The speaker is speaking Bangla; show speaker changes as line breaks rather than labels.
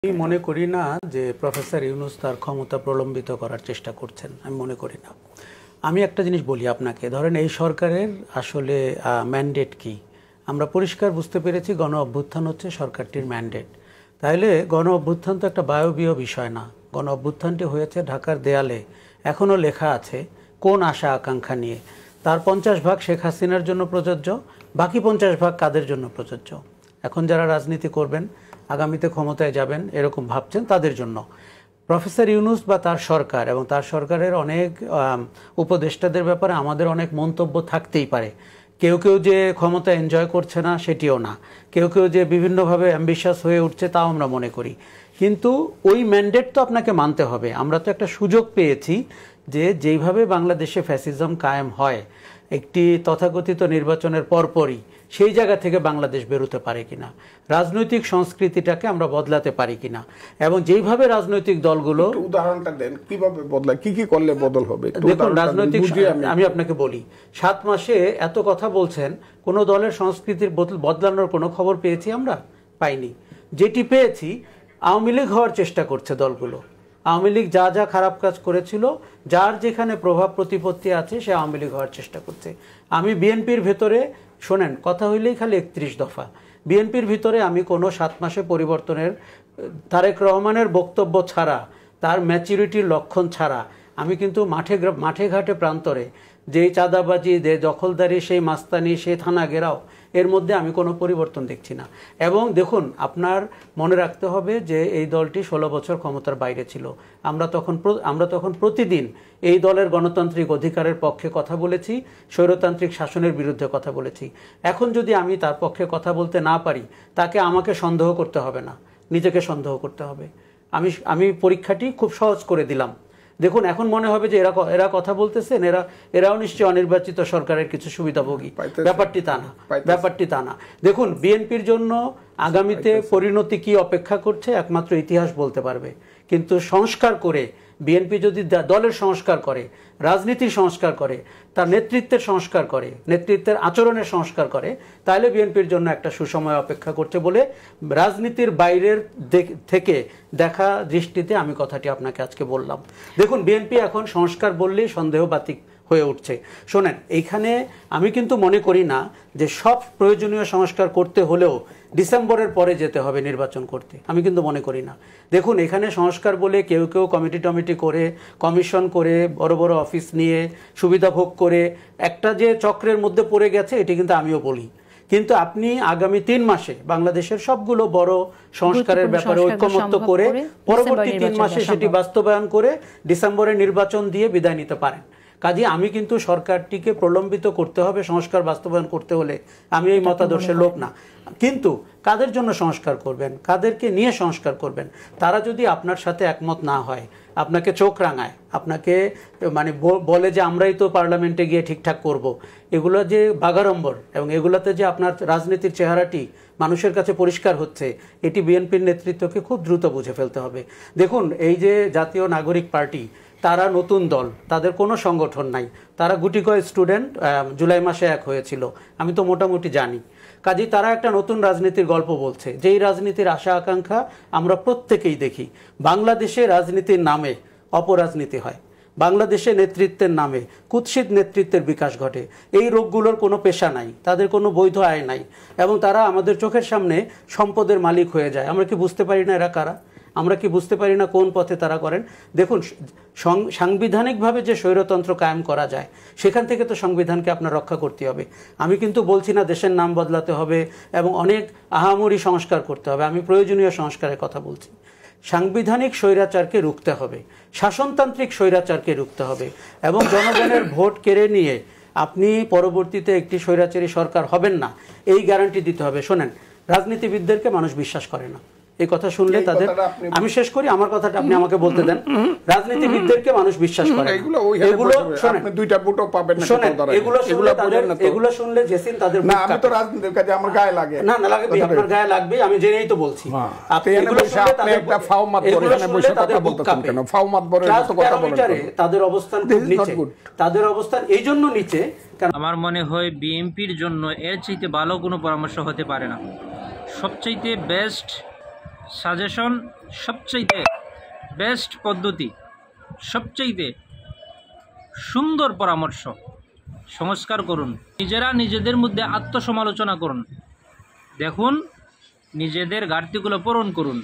আমি মনে করি না যে প্রফেসর ইউনূস তার ক্ষমতা প্রলম্বিত করার চেষ্টা করছেন, আমি মনে করি না। আমি একটা জিনিস বলি আপনাকে, ধরেন এই সরকারের আসলে ম্যান্ডেট কি আমরা পরিষ্কার বুঝতে পেরেছি। গণ অভ্যুত্থান হচ্ছে সরকারটির ম্যান্ডেট। তাহলে গণ অভ্যুত্থান তো একটা বায়বীয় বিষয় না। গণ অভ্যুত্থানটি হয়েছে ঢাকার দেয়ালে এখনও লেখা আছে কোন আশা আকাঙ্ক্ষা নিয়ে। তার 50% শেখ হাসিনার জন্য প্রযোজ্য, বাকি 50% কাদের জন্য প্রযোজ্য? এখন যারা রাজনীতি করবেন, আগামীতে ক্ষমতায় যাবেন এরকম ভাবছেন, তাদের জন্য। প্রফেসর ইউনূস বা তার সরকার এবং তার সরকারের অনেক উপদেষ্টাদের ব্যাপারে আমাদের অনেক মন্তব্য থাকতেই পারে। কেউ কেউ যে ক্ষমতা এনজয় করছে না সেটিও না, কেউ কেউ যে বিভিন্নভাবে অ্যাম্বিশাস হয়ে উঠছে তাও আমরা মনে করি। কিন্তু ওই ম্যান্ডেট তো আপনাকে মানতে হবে। আমরা তো একটা সুযোগ পেয়েছি যে যেইভাবে বাংলাদেশে ফ্যাসিজম কায়েম হয় একটি তথাকথিত নির্বাচনের পরপরই, সেই জায়গা থেকে বাংলাদেশ বেরোতে পারে কিনা, রাজনৈতিক সংস্কৃতিটাকে আমরা বদলাতে পারি কিনা, এবং যেইভাবে রাজনৈতিক দলগুলো,
উদাহরণটা দেন কিভাবে বদলায়, কি কি করলে বদল হবে?
দেখুন রাজনৈতিক, আমি আপনাকে বলি, 7 মাসে এত কথা বলছেন, কোন দলের সংস্কৃতির বদলানোর কোনো খবর পেয়েছি আমরা? পাইনি। যেটি পেয়েছি, আওয়ামী লীগ হওয়ার চেষ্টা করছে দলগুলো। আওয়ামী লীগ যা যা খারাপ কাজ করেছিল, যার যেখানে প্রভাব প্রতিপত্তি আছে, সে আওয়ামী লীগ হওয়ার চেষ্টা করছে। আমি বিএনপির ভেতরে, শোনেন কথা হইলেই খালি 31 দফা, বিএনপির ভিতরে আমি কোনো 7 মাসে পরিবর্তনের, তারেক রহমানের বক্তব্য ছাড়া, তার ম্যাচুরিটির লক্ষণ ছাড়া আমি কিন্তু মাঠে ঘাটে প্রান্তরে যেই চাঁদাবাজি, যে দখলদারি, সেই মাস্তানি, সেই থানা ঘেরাও, এর মধ্যে আমি কোনো পরিবর্তন দেখছি না। এবং দেখুন, আপনার মনে রাখতে হবে যে এই দলটি 16 বছর ক্ষমতার বাইরে ছিল। আমরা তখন প্রতিদিন এই দলের গণতান্ত্রিক অধিকারের পক্ষে কথা বলেছি, স্বৈরতান্ত্রিক শাসনের বিরুদ্ধে কথা বলেছি। এখন যদি আমি তার পক্ষে কথা বলতে না পারি, তাকে আমাকে সন্দেহ করতে হবে না, নিজেকে সন্দেহ করতে হবে। আমি পরীক্ষাটি খুব সহজ করে দিলাম। দেখুন, এখন মনে হবে যে এরা কথা বলতেছেন, এরাও নিশ্চয়ই অনির্বাচিত সরকারের কিছু সুবিধাভোগী। ব্যাপারটি তা না। দেখুন, বিএনপির জন্য আগামীতে পরিণতি কি অপেক্ষা করছে একমাত্র ইতিহাস বলতে পারবে। কিন্তু সংস্কার করে, বিএনপি যদি দলের সংস্কার করে, রাজনীতির সংস্কার করে, তার নেতৃত্বের সংস্কার করে, নেতৃত্বের আচরণের সংস্কার করে, তাহলে বিএনপির জন্য একটা সুসময় অপেক্ষা করছে বলে রাজনীতির বাইরের থেকে দেখা দৃষ্টিতে আমি কথাটি আপনাকে আজকে বললাম। দেখুন, বিএনপি এখন সংস্কার বললেই সন্দেহবাতিক হয়ে উঠছে। শোনেন, এইখানে আমি কিন্তু মনে করি না যে সব প্রয়োজনীয় সংস্কার করতে হলেও ডিসেম্বরের পরে যেতে হবে নির্বাচন করতে, আমি কিন্তু মনে করি না। দেখুন, এখানে সংস্কার বলে কেউ কেউ কমিটি করে, কমিশন করে, বড় বড় অফিস নিয়ে, সুবিধা ভোগ করে একটা যে চক্রের মধ্যে পড়ে গেছে, এটি কিন্তু আমিও বলি। কিন্তু আপনি আগামী 3 মাসে বাংলাদেশের সবগুলো বড় সংস্কারের ব্যাপারে ঐক্যমত্য করে পরবর্তী 3 মাসে সেটি বাস্তবায়ন করে ডিসেম্বরে নির্বাচন দিয়ে বিদায় নিতে পারেন। কাজে আমি কিন্তু সরকারটিকে প্রলম্বিত করতে হবে সংস্কার বাস্তবায়ন করতে হলে, আমি এই মতাদর্শের লোক না। কিন্তু কাদের জন্য সংস্কার করবেন, কাদেরকে নিয়ে সংস্কার করবেন, তারা যদি আপনার সাথে একমত না হয়, আপনাকে চোখ রাঙায়, আপনাকে মানে বলে যে আমরাই তো পার্লামেন্টে গিয়ে ঠিকঠাক করব, এগুলো যে বাগাড়ম্বর, এবং এগুলোতে যে আপনার রাজনীতির চেহারাটি মানুষের কাছে পরিষ্কার হচ্ছে, এটি বিএনপির নেতৃত্বকে খুব দ্রুত বুঝে ফেলতে হবে। দেখুন, এই যে জাতীয় নাগরিক পার্টি, তারা নতুন দল, তাদের কোনো সংগঠন নাই, তারা গুটিকয় স্টুডেন্ট, জুলাই মাসে এক হয়েছিল, আমি তো মোটামুটি জানি। কাজেই তারা একটা নতুন রাজনীতির গল্প বলছে, যেই রাজনীতির আশা আকাঙ্ক্ষা আমরা প্রত্যেকেই দেখি। বাংলাদেশে রাজনীতির নামে অপরাজনীতি হয়, বাংলাদেশে নেতৃত্বের নামে কুৎসিত নেতৃত্বের বিকাশ ঘটে। এই রোগগুলোর কোনো পেশা নাই, তাদের কোনো বৈধ আয় নাই, এবং তারা আমাদের চোখের সামনে সম্পদের মালিক হয়ে যায়। আমরা কি বুঝতে পারি না এরা কারা? আমরা কি বুঝতে পারি না কোন পথে তারা করেন? দেখুন, সাংবিধানিকভাবে যে স্বৈরতন্ত্র কায়েম করা যায়, সেখান থেকে তো সংবিধানকে আপনার রক্ষা করতে হবে। আমি কিন্তু বলছি না দেশের নাম বদলাতে হবে এবং অনেক আহামরি সংস্কার করতে হবে, আমি প্রয়োজনীয় সংস্কারের কথা বলছি। সাংবিধানিক স্বৈরাচারকে রুখতে হবে, শাসনতান্ত্রিক স্বৈরাচারকে রুখতে হবে, এবং জনগণের ভোট কেড়ে নিয়ে আপনি পরবর্তীতে একটি স্বৈরাচারী সরকার হবেন না, এই গ্যারান্টি দিতে হবে। শোনেন, রাজনীতিবিদদেরকে মানুষ বিশ্বাস করে না, এই কথা শুনলে তাদের, আমি শেষ করি আমার কথাটা, আপনি আমাকে বলতে দেন। রাজনীতিবিদদেরকে মানুষ বিশ্বাস করে না, এগুলো শোনেন, দুইটা ভোটও পাবেন না, এগুলো শুনলে জেসিন তাদের, না আমি তো রাজনীতির কাজে আমার গায়ে লাগে, না লাগবে, আপনার গায়ে লাগবে, আমি জেনেই তো বলছি। আপনি এগুলো শুনলে তাদের একটা ফাউমাত করে এখানে বসে কথা বলতেছেন কেন? ফাউমাত বলে তো কথা বলেন, তাদের অবস্থান খুব নিচে, তাদের অবস্থান এই জন্য নিচে।
আমার মনে হয় বিএনপির জন্য এর চাইতে ভালো কোনো পরামর্শ হতে পারে না। সবচাইতে বেস্ট সাজেশন সবচাইতে বেস্ট পদ্ধতি, সবচাইতে সুন্দর পরামর্শ। সংস্কার করুন, নিজেরা নিজেদের মধ্যে আত্মসমালোচনা করুন, দেখুন নিজেদের ঘাটতিগুলো পূরণ করুন।